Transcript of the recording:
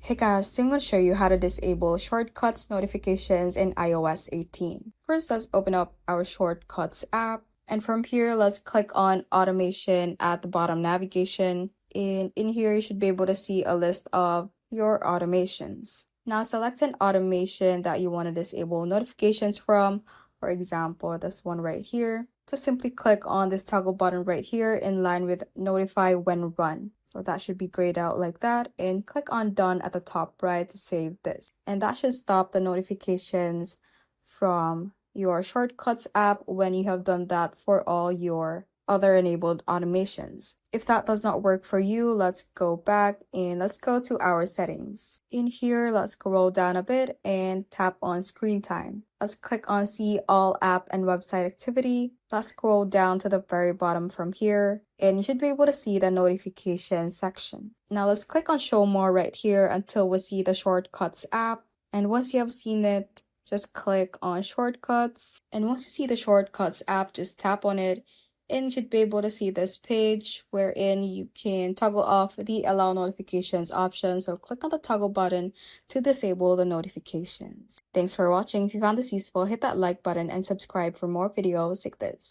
Hey guys, today I'm going to show you how to disable shortcuts notifications in iOS 18. First, let's open up our shortcuts app. And from here, let's click on automation at the bottom navigation. And in here, you should be able to see a list of your automations. Now select an automation that you want to disable notifications from. For example, this one right here. Just simply click on this toggle button right here in line with notify when run. So that should be grayed out like that, and click on done at the top right to save this. And that should stop the notifications from your shortcuts app when you have done that for all your other enabled automations. If that does not work for you, let's go back and let's go to our settings. In here, let's scroll down a bit and tap on screen time. Let's click on see all app and website activity. Let's scroll down to the very bottom from here and you should be able to see the notification section. Now let's click on show more right here until we see the shortcuts app. And once you have seen it, just click on shortcuts. And once you see the shortcuts app, just tap on it. And you should be able to see this page wherein you can toggle off the allow notifications option. So click on the toggle button to disable the notifications. Thanks for watching. If you found this useful, hit that like button and subscribe for more videos like this.